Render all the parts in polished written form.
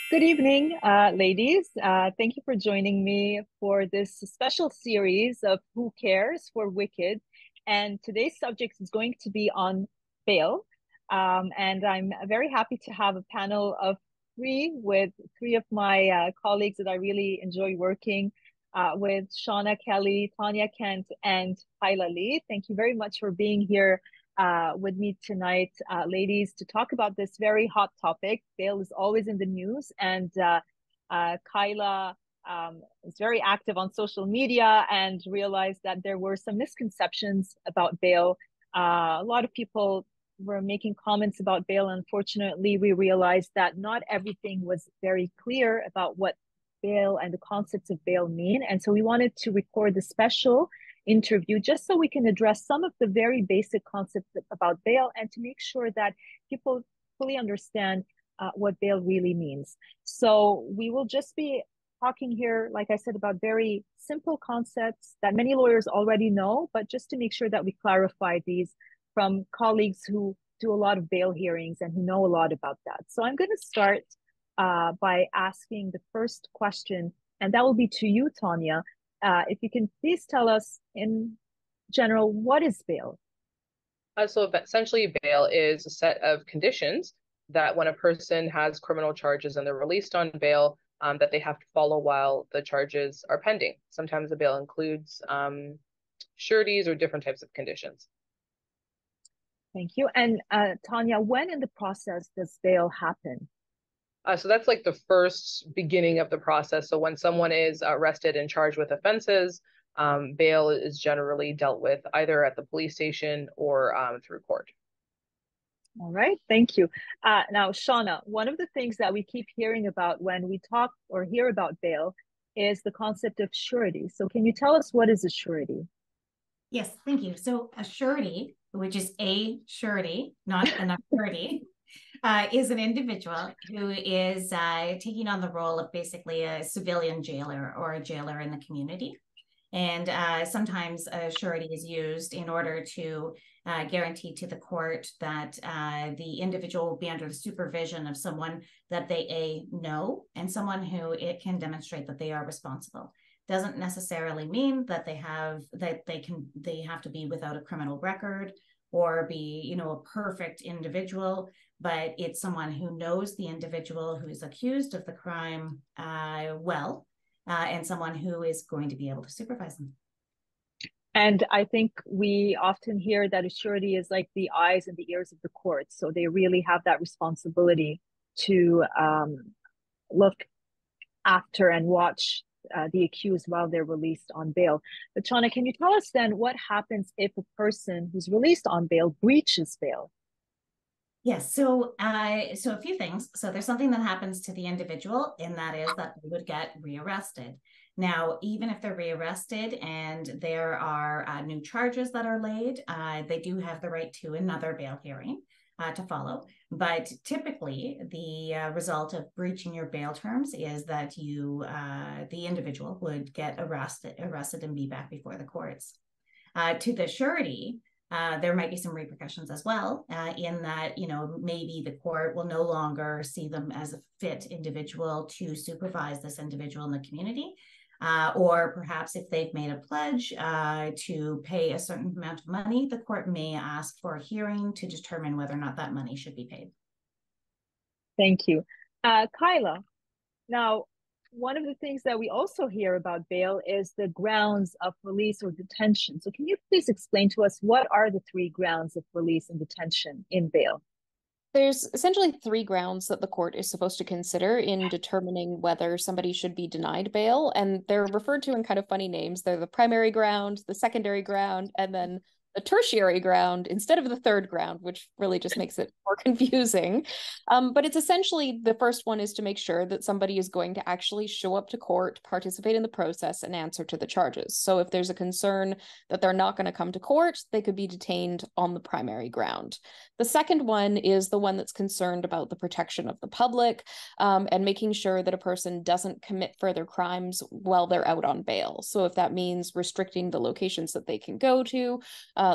Good evening, ladies. Thank you for joining me for this special series of Who Cares for Wicked. And today's subject is going to be on bail. And I'm very happy to have a panel of three with three of my colleagues that I really enjoy working with: Shaunna Kelly, Tonya Kent, and Kyla. Thank you very much for being here with me tonight, ladies, to talk about this very hot topic. Bail is always in the news, and Kyla is very active on social media and realized that there were some misconceptions about bail. A lot of people were making comments about bail. Unfortunately, we realized that not everything was very clear about what bail and the concepts of bail mean. And so we wanted to record the special interview just so we can address some of the very basic concepts about bail and to make sure that people fully understand what bail really means. So we will just be talking here, like I said, about very simple concepts that many lawyers already know, but just to make sure that we clarify these from colleagues who do a lot of bail hearings and who know a lot about that. So I'm going to start by asking the first question, and that will be to you, Tonya. If you can please tell us in general, what is bail? So essentially, bail is a set of conditions that when a person has criminal charges and they're released on bail, that they have to follow while the charges are pending. Sometimes the bail includes sureties or different types of conditions. Thank you. And Tonya, when in the process does bail happen? So that's like the first beginning of the process. So when someone is arrested and charged with offenses, bail is generally dealt with either at the police station or through court. All right, thank you. Now, Shaunna, one of the things that we keep hearing about when we talk or hear about bail is the concept of surety. So can you tell us what is a surety? Yes, thank you. So a surety, which is a surety, not an surety, is an individual who is taking on the role of basically a civilian jailer or a jailer in the community. And sometimes a surety is used in order to guarantee to the court that the individual will be under the supervision of someone that they know and someone who it can demonstrate that they are responsible. Doesn't necessarily mean that they have to be without a criminal record or be a perfect individual, but it's someone who knows the individual who is accused of the crime well, and someone who is going to be able to supervise them. And I think we often hear that a surety is like the eyes and the ears of the court. So they really have that responsibility to look after and watch the accused while they're released on bail. But Shaunna, can you tell us then what happens if a person who's released on bail breaches bail? Yes, so a few things. So there's something that happens to the individual, and that is that they would get rearrested. Now, even if they're rearrested and there are new charges that are laid, they do have the right to another bail hearing to follow. But typically, the result of breaching your bail terms is that the individual would get arrested and be back before the courts. To the surety, there might be some repercussions as well, in that, maybe the court will no longer see them as a fit individual to supervise this individual in the community. Or perhaps if they've made a pledge to pay a certain amount of money, the court may ask for a hearing to determine whether or not that money should be paid. Thank you. Kyla, now, one of the things that we also hear about bail is the grounds of release or detention. So can you please explain to us what are the three grounds of release and detention in bail? There's essentially three grounds that the court is supposed to consider in determining whether somebody should be denied bail, and they're referred to in kind of funny names. They're the primary ground, the secondary ground, and then the tertiary ground instead of the third ground, which really just makes it more confusing. But it's essentially, the first one is to make sure that somebody is going to actually show up to court, participate in the process, and answer to the charges. So if there's a concern that they're not going to come to court, they could be detained on the primary ground. The second one is the one that's concerned about the protection of the public, and making sure that a person doesn't commit further crimes while they're out on bail. So if that means restricting the locations that they can go to,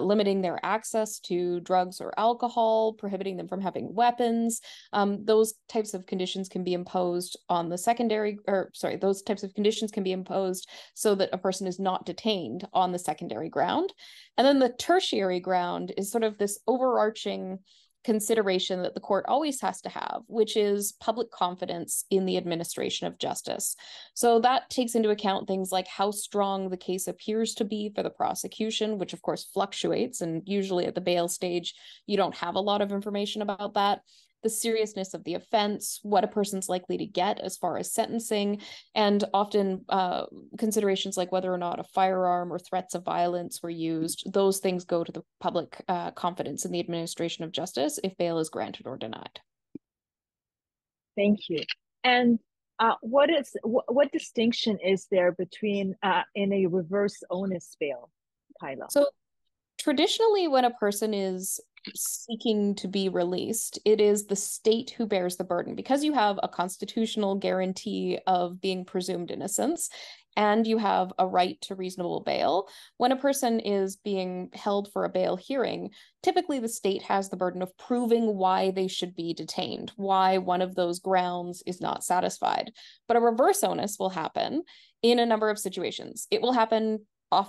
limiting their access to drugs or alcohol, prohibiting them from having weapons. Those types of conditions can be imposed on the secondary, or sorry, those types of conditions can be imposed so that a person is not detained on the secondary ground. And then the tertiary ground is sort of this overarching consideration that the court always has to have, which is public confidence in the administration of justice. So that takes into account things like how strong the case appears to be for the prosecution, which of course fluctuates, and usually at the bail stage, you don't have a lot of information about that. The seriousness of the offense, what a person's likely to get as far as sentencing, and often considerations like whether or not a firearm or threats of violence were used. Those things go to the public confidence in the administration of justice if bail is granted or denied. Thank you. And what distinction is there between in a reverse onus bail, Kyla? So traditionally, when a person is seeking to be released, it is the state who bears the burden because you have a constitutional guarantee of being presumed innocence and you have a right to reasonable bail. When a person is being held for a bail hearing, typically the state has the burden of proving why they should be detained, why one of those grounds is not satisfied. But a reverse onus will happen in a number of situations. It will happen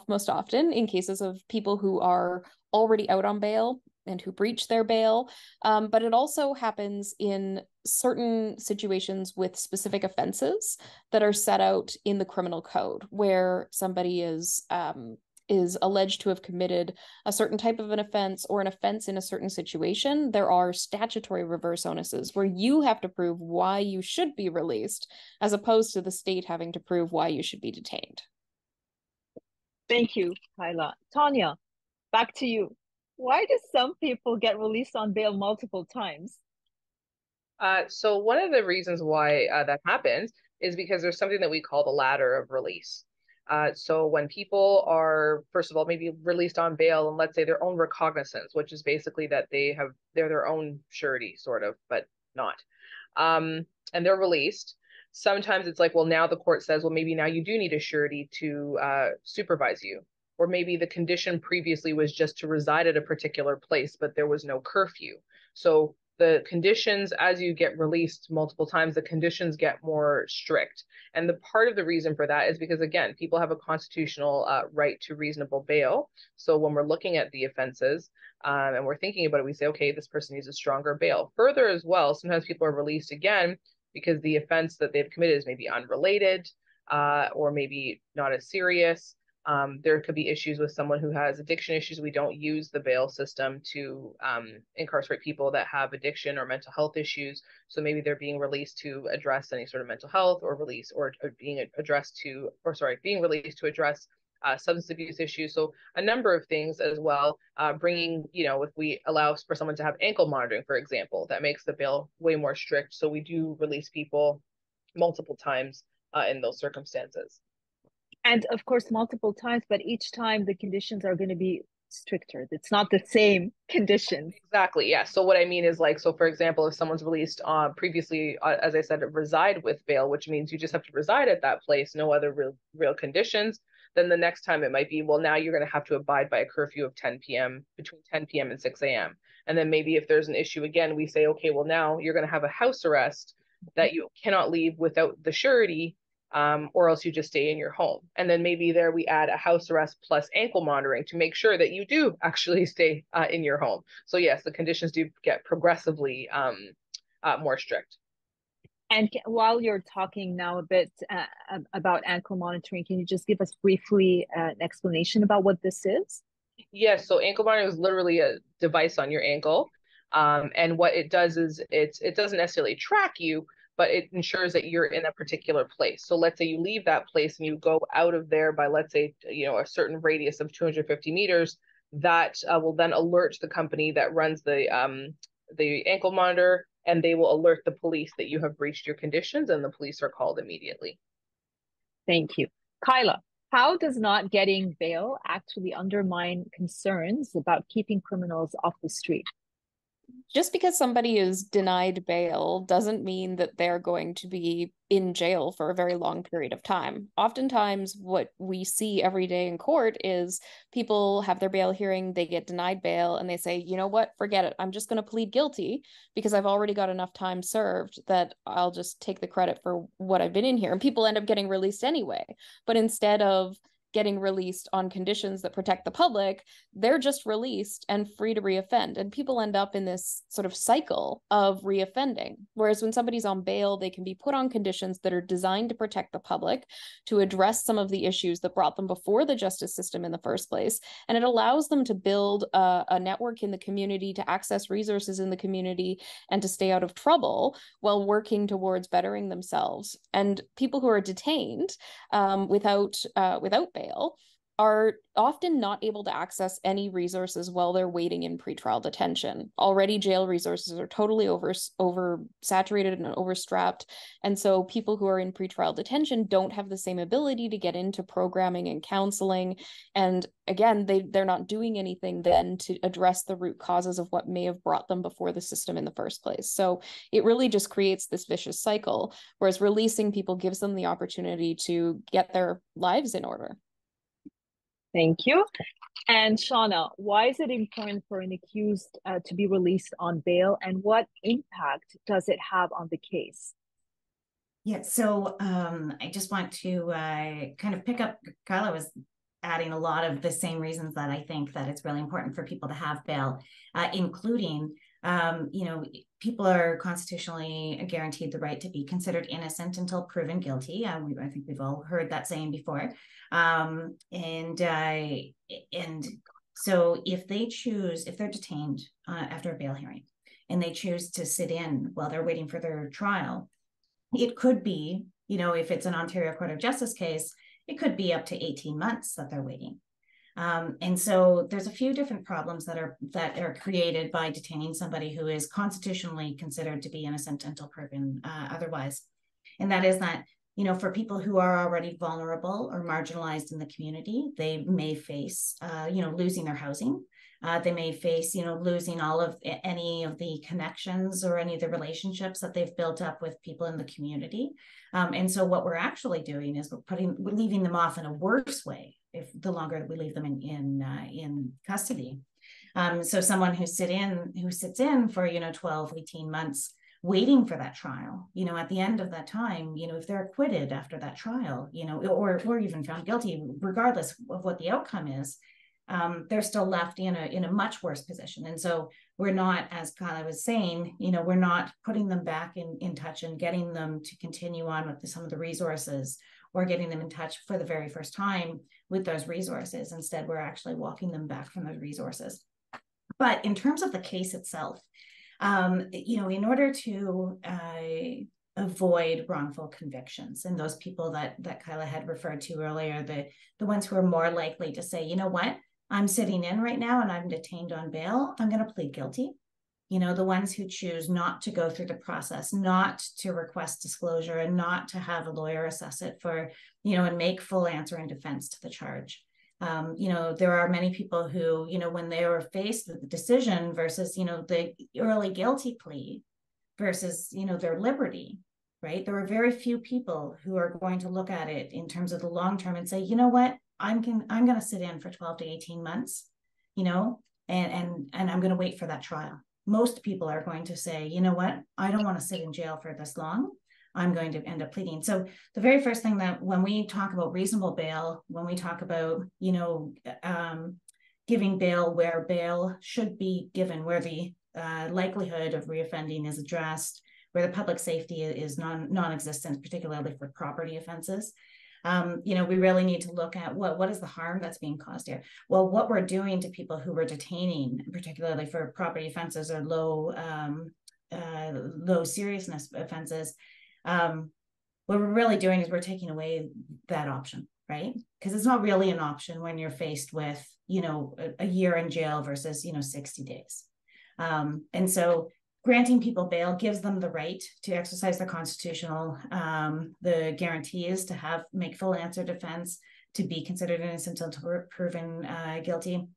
most often in cases of people who are already out on bail and who breach their bail. But it also happens in certain situations with specific offenses that are set out in the criminal code, where somebody is alleged to have committed a certain type of an offense or an offense in a certain situation. There are statutory reverse onuses where you have to prove why you should be released, as opposed to the state having to prove why you should be detained. Thank you, Kyla. Tonya, back to you. Why do some people get released on bail multiple times? So one of the reasons why that happens is because there's something that we call the ladder of release. So when people are, first of all, maybe released on bail and let's say their own recognizance, which is basically that they're their own surety, sort of, but not. And they're released. Sometimes it's like, well, now the court says, well, maybe now you do need a surety to supervise you. Or maybe the condition previously was just to reside at a particular place, but there was no curfew. So the conditions, as you get released multiple times, the conditions get more strict. And the part of the reason for that is because, again, people have a constitutional right to reasonable bail. So when we're looking at the offenses and we're thinking about it, we say, okay, this person needs a stronger bail. Further as well, sometimes people are released again because the offense that they've committed is maybe unrelated or maybe not as serious. There could be issues with someone who has addiction issues. We don't use the bail system to incarcerate people that have addiction or mental health issues. So maybe they're being released to address any sort of mental health or being released to address substance abuse issues. So a number of things as well, bringing, if we allow for someone to have ankle monitoring, for example, that makes the bail way more strict. So we do release people multiple times in those circumstances. And of course, multiple times, but each time the conditions are going to be stricter. It's not the same conditions. Exactly. Yeah. So what I mean is so for example, if someone's released previously, as I said, reside with bail, which means you just have to reside at that place, no other real conditions, then the next time it might be, well, now you're going to have to abide by a curfew of 10 p.m. between 10 p.m. and 6 a.m. And then maybe if there's an issue again, we say, okay, well, now you're going to have a house arrest that you cannot leave without the surety. Or else you just stay in your home. And then maybe there we add a house arrest plus ankle monitoring to make sure that you do actually stay in your home. So yes, the conditions do get progressively more strict. And while you're talking now a bit about ankle monitoring, can you just give us briefly an explanation about what this is? Yes, so ankle monitoring is literally a device on your ankle. And what it does is it doesn't necessarily track you, but it ensures that you're in a particular place. So let's say you leave that place and you go out of there by, let's say, a certain radius of 250 meters, that will then alert the company that runs the ankle monitor, and they will alert the police that you have breached your conditions, and the police are called immediately. Thank you. Kyla, how does not getting bail actually undermine concerns about keeping criminals off the street? Just because somebody is denied bail doesn't mean that they're going to be in jail for a very long period of time. Oftentimes, what we see every day in court is people have their bail hearing, they get denied bail, and they say, you know what, forget it. I'm just going to plead guilty because I've already got enough time served that I'll just take the credit for what I've been in here. And people end up getting released anyway. But instead of getting released on conditions that protect the public, they're just released and free to reoffend. And people end up in this sort of cycle of reoffending. Whereas when somebody's on bail, they can be put on conditions that are designed to protect the public, to address some of the issues that brought them before the justice system in the first place. And it allows them to build a network in the community, to access resources in the community, and to stay out of trouble while working towards bettering themselves. And people who are detained without bail are often not able to access any resources while they're waiting in pretrial detention. Already jail resources are totally oversaturated and overstrapped. And so people who are in pretrial detention don't have the same ability to get into programming and counseling. And again, they're not doing anything then to address the root causes of what may have brought them before the system in the first place. So it really just creates this vicious cycle, whereas releasing people gives them the opportunity to get their lives in order. Thank you. And Shaunna, why is it important for an accused to be released on bail, and what impact does it have on the case? Yeah, so I just want to kind of pick up, Kyla was adding a lot of the same reasons that I think that it's really important for people to have bail, including, people are constitutionally guaranteed the right to be considered innocent until proven guilty. I think we've all heard that saying before. And so if they're detained after a bail hearing and they choose to sit in while they're waiting for their trial, it could be, if it's an Ontario Court of Justice case, it could be up to 18 months that they're waiting. And so there's a few different problems that are created by detaining somebody who is constitutionally considered to be innocent until proven otherwise. And that is that, for people who are already vulnerable or marginalized in the community, they may face, losing their housing. They may face, losing any of the connections or any of the relationships that they've built up with people in the community. And so what we're actually doing is we're leaving them off in a worse way if the longer we leave them in custody. So someone who sits in for 12, 18 months waiting for that trial, at the end of that time, if they're acquitted after that trial, or even found guilty, regardless of what the outcome is, they're still left in a much worse position. And so we're not, as Kyla was saying, we're not putting them back in touch and getting them to continue on with some of the resources, or getting them in touch for the very first time with those resources. Instead, we're actually walking them back from those resources. But in terms of the case itself, in order to avoid wrongful convictions, and those people that Kyla had referred to earlier, the ones who are more likely to say, you know what, I'm sitting in right now and I'm detained on bail, I'm going to plead guilty. The ones who choose not to go through the process, not to request disclosure, and not to have a lawyer assess it for, and make full answer and defense to the charge. There are many people who, when they were faced with the decision versus, the early guilty plea versus, their liberty, right? There are very few people who are going to look at it in terms of the long term and say, you know what, I'm going to sit in for 12 to 18 months, and I'm going to wait for that trial. Most people are going to say, you know what, I don't want to sit in jail for this long. I'm going to end up pleading. So the very first thing that when we talk about reasonable bail, when we talk about, giving bail where bail should be given, where the likelihood of reoffending is addressed, where the public safety is non-existent, particularly for property offenses, we really need to look at what is the harm that's being caused here. Well, what we're doing to people who we're detaining, particularly for property offenses or low seriousness offenses, what we're really doing is we're taking away that option, right? Because it's not really an option when you're faced with, a year in jail versus, 60 days. And so granting people bail gives them the right to exercise their constitutional, the guarantees to make full answer defense, to be considered innocent until proven guilty,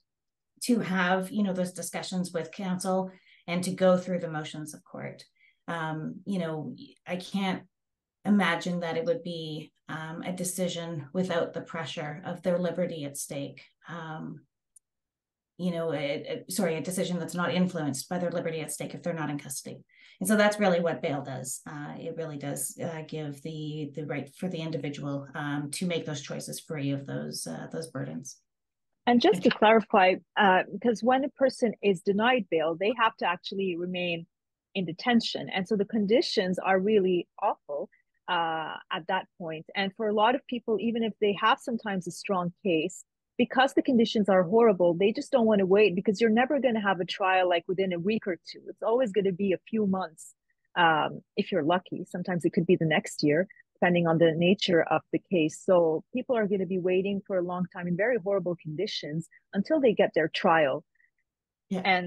to have, those discussions with counsel and to go through the motions of court. You know, I can't imagine that it would be a decision without the pressure of their liberty at stake. You know, a decision that's not influenced by their liberty at stake if they're not in custody. And so that's really what bail does. It really does give the right for the individual to make those choices free of those burdens. And just to clarify, because when a person is denied bail, they have to actually remain in detention. And so the conditions are really awful at that point. And for a lot of people, even if they have sometimes a strong case, because the conditions are horrible, they just don't want to wait, because you're never going to have a trial like within a week or two. It's always going to be a few months if you're lucky. Sometimes it could be the next year, depending on the nature of the case. So people are going to be waiting for a long time in very horrible conditions until they get their trial. Yeah.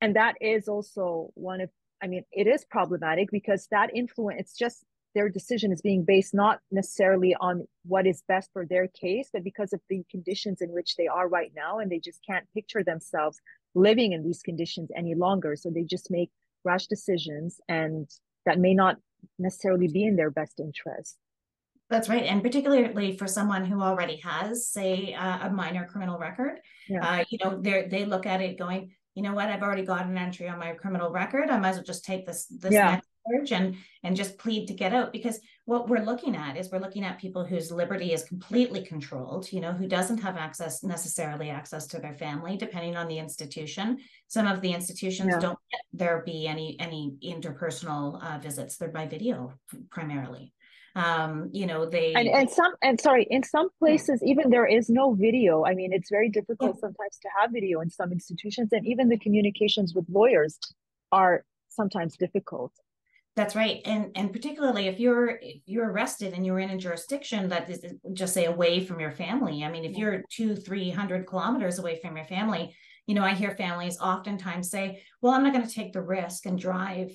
And that is also one of, I mean, it is problematic because that influence, it's just their decision is being based not necessarily on what is best for their case, but because of the conditions in which they are right now, and they just can't picture themselves living in these conditions any longer. So they just make rash decisions, and that may not necessarily be in their best interest. That's right. And particularly for someone who already has, say, a minor criminal record, you know, they look at it going, you know what, I've already got an entry on my criminal record. I might as well just take this next charge and just plead to get out. Because what we're looking at is people whose liberty is completely controlled, you know, who doesn't have necessarily access to their family, depending on the institution. Some of the institutions don't let there be any interpersonal visits. They're by video primarily. You know, in some places even there is no video. I mean, it's very difficult sometimes to have video in some institutions, and even the communications with lawyers are sometimes difficult. That's right. And particularly if you're arrested and you're in a jurisdiction that is, just say, away from your family. I mean, if you're 200-300 kilometers away from your family, you know, I hear families oftentimes say, well, I'm not going to take the risk and drive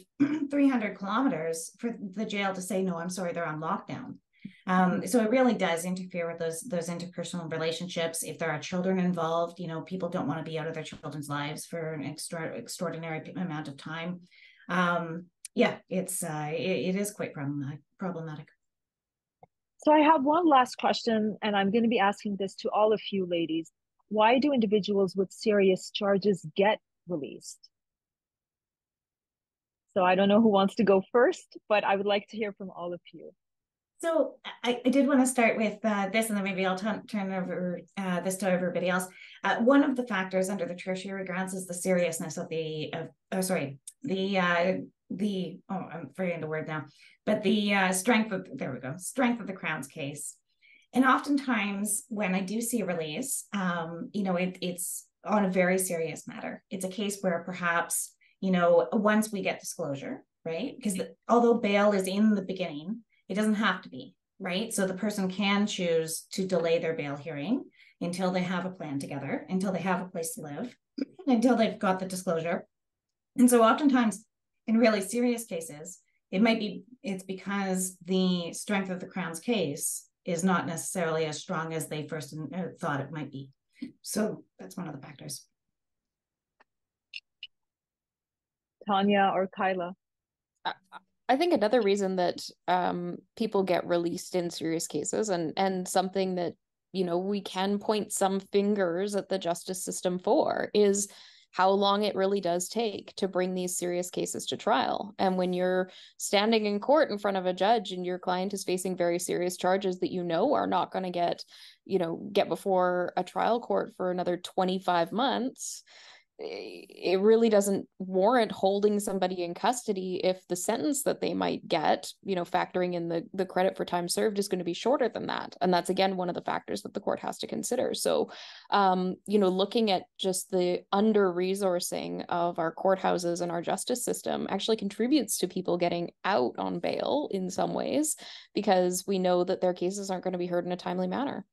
300 kilometers for the jail to say, no, I'm sorry, they're on lockdown. So it really does interfere with those interpersonal relationships. If there are children involved, you know, people don't want to be out of their children's lives for an extraordinary amount of time. Yeah, it is quite problematic. So I have one last question, and I'm going to be asking this to all of you ladies. Why do individuals with serious charges get released? So I don't know who wants to go first, but I would like to hear from all of you. So I did want to start with this, and then maybe I'll turn over this to everybody else. One of the factors under the tertiary grounds is the seriousness of I'm forgetting the word now, but the strength of the Crown's case. And oftentimes when I do see a release, you know, it's on a very serious matter. It's a case where perhaps, you know, once we get disclosure, right? Because although bail is in the beginning, it doesn't have to be, right? So the person can choose to delay their bail hearing until they have a plan together, until they have a place to live, until they've got the disclosure. And so oftentimes in really serious cases, it's because the strength of the Crown's case is not necessarily as strong as they first thought it might be. So that's one of the factors. Tonya or Kyla? I think another reason that people get released in serious cases, and something that, you know, we can point some fingers at the justice system for, is how long it really does take to bring these serious cases to trial. And when you're standing in court in front of a judge and your client is facing very serious charges that you know are not going to get before a trial court for another 25 months, it really doesn't warrant holding somebody in custody if the sentence that they might get, you know, factoring in the credit for time served, is going to be shorter than that. And that's, again, one of the factors that the court has to consider. So, you know, looking at just the under-resourcing of our courthouses and our justice system actually contributes to people getting out on bail in some ways, because we know that their cases aren't going to be heard in a timely manner.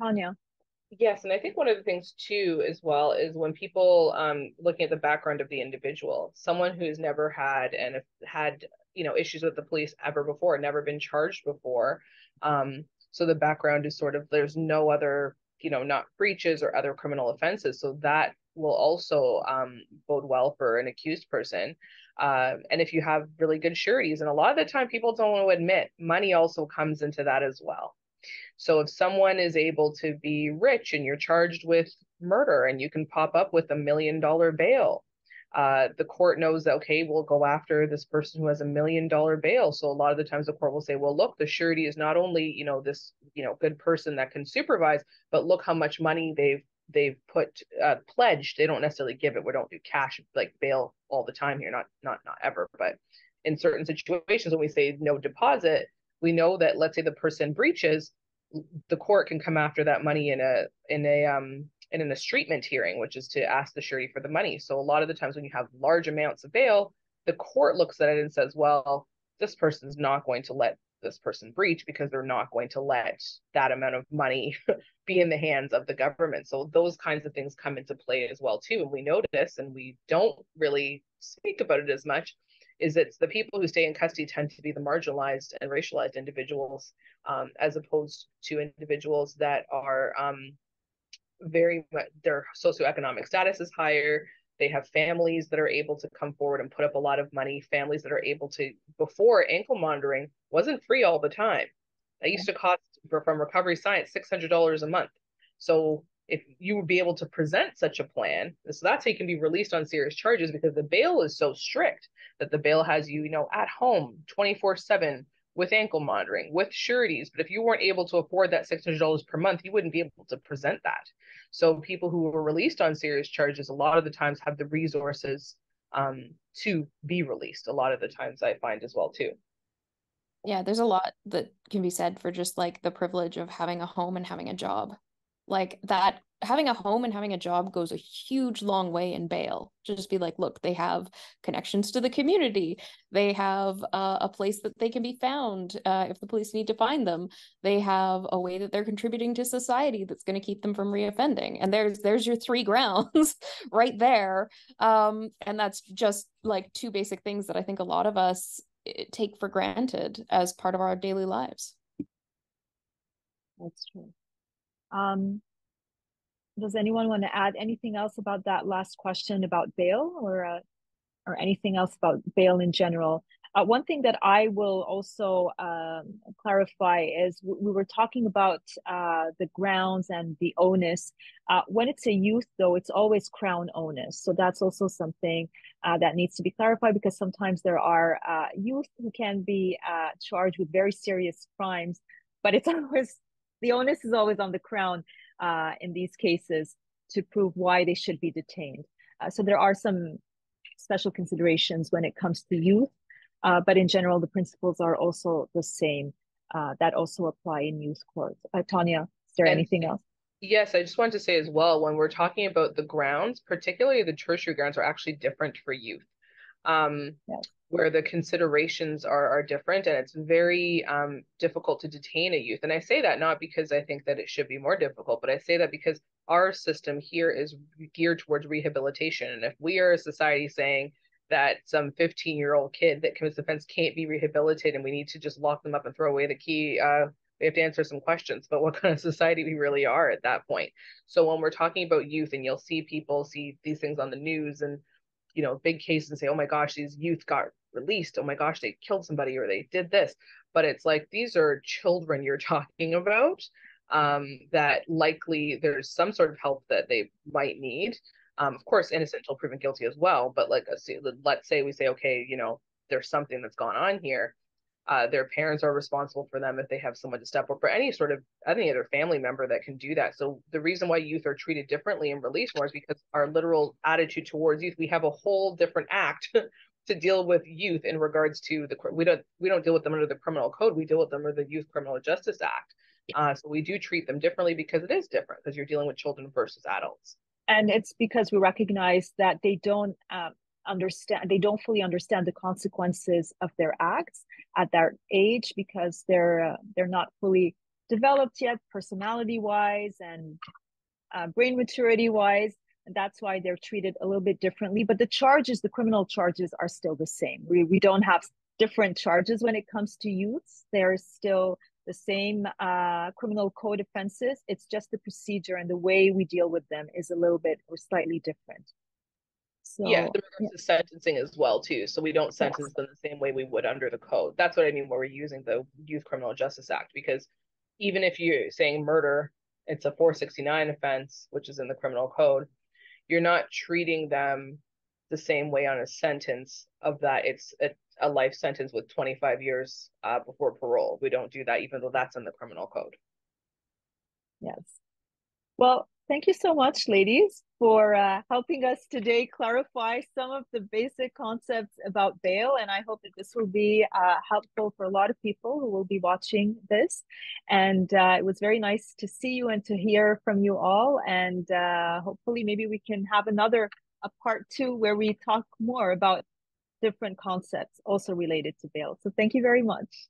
Tonya? Yes, and I think one of the things too, as well, is when people looking at the background of the individual, someone who's never had you know, issues with the police ever before, never been charged before. So the background is sort of, there's no other, you know, not breaches or other criminal offenses. So that will also bode well for an accused person. And if you have really good sureties, and a lot of the time people don't want to admit, money also comes into that as well. So if someone is able to be rich and you're charged with murder and you can pop up with $1 million bail, the court knows that, okay, we'll go after this person who has $1 million bail. So a lot of the times the court will say, well, look, the surety is not only, this, good person that can supervise, but look how much money they've put pledged. They don't necessarily give it. We don't do cash like bail all the time here, not ever, but in certain situations when we say no deposit, we know that, let's say the person breaches, the court can come after that money in an escheatment hearing, which is to ask the surety for the money. So a lot of the times when you have large amounts of bail, the court looks at it and says, well, this person's not going to let this person breach because they're not going to let that amount of money be in the hands of the government. So those kinds of things come into play as well too. And we notice, and we don't really speak about it as much, is it's the people who stay in custody tend to be the marginalized and racialized individuals, as opposed to individuals that are very much, their socioeconomic status is higher. They have families that are able to come forward and put up a lot of money, families that are able to, before ankle monitoring wasn't free all the time. That used to cost, from Recovery Science, $600 a month. So if you would be able to present such a plan, so that's how you can be released on serious charges, because the bail is so strict that the bail has you, at home 24/7 with ankle monitoring, with sureties. But if you weren't able to afford that $600 per month, you wouldn't be able to present that. So people who were released on serious charges a lot of the times have the resources to be released. A lot of the times I find as well too. Yeah, there's a lot that can be said for just like the privilege of having a home and having a job. Like that, having a home and having a job goes a huge long way in bail. Just be like, look, they have connections to the community. They have a place that they can be found if the police need to find them. They have a way that they're contributing to society that's going to keep them from reoffending. And there's your 3 grounds right there. And that's just like 2 basic things that I think a lot of us take for granted as part of our daily lives. That's true. Does anyone want to add anything else about that last question about bail, or anything else about bail in general? One thing that I will also clarify is we were talking about the grounds and the onus. When it's a youth, though, it's always Crown onus. So that's also something that needs to be clarified, because sometimes there are youth who can be charged with very serious crimes, but it's always, the onus is always on the Crown in these cases to prove why they should be detained. So there are some special considerations when it comes to youth, but in general, the principles are also the same that also apply in youth court. Tonya, is there anything else? Yes, I just wanted to say as well, when we're talking about the grounds, particularly the tertiary grounds, are actually different for youth. Yes. Where the considerations are different, and it's very difficult to detain a youth. And I say that not because I think that it should be more difficult, but I say that because our system here is geared towards rehabilitation. And if we are a society saying that some 15-year-old kid that commits offense can't be rehabilitated and we need to just lock them up and throw away the key, we have to answer some questions about what kind of society we really are at that point. So when we're talking about youth, and you'll see people see these things on the news and big cases and say, oh my gosh, these youth got released. Oh my gosh, they killed somebody or they did this. But it's like, these are children you're talking about, that likely there's some sort of help that they might need. Of course, innocent until proven guilty as well. But like, let's say we say, okay, there's something that's gone on here. Their parents are responsible for them if they have someone to step up, or any other family member that can do that. So the reason why youth are treated differently in release more is because our literal attitude towards youth, we have a whole different act to deal with youth in regards to we don't deal with them under the criminal code. We deal with them under the Youth Criminal Justice Act. So we do treat them differently because it is different, because you're dealing with children versus adults. And it's because we recognize that they don't fully understand the consequences of their acts at their age, because they're not fully developed yet, personality wise and brain maturity wise, and that's why they're treated a little bit differently. But the criminal charges are still the same. We don't have different charges when it comes to youths. They're still the same criminal code offenses. It's just the procedure and the way we deal with them is a little bit or slightly different. So yeah, in regards to sentencing as well too. So we don't sentence them the same way we would under the code. That's what I mean when we're using the Youth Criminal Justice Act, because even if you're saying murder, it's a 469 offense, which is in the criminal code, you're not treating them the same way on a sentence of that it's a life sentence with 25 years before parole. We don't do that, even though that's in the criminal code. Yes. Well, thank you so much, ladies, for helping us today clarify some of the basic concepts about bail. And I hope that this will be helpful for a lot of people who will be watching this. And it was very nice to see you and to hear from you all. And hopefully maybe we can have a part 2 where we talk more about different concepts also related to bail. So thank you very much.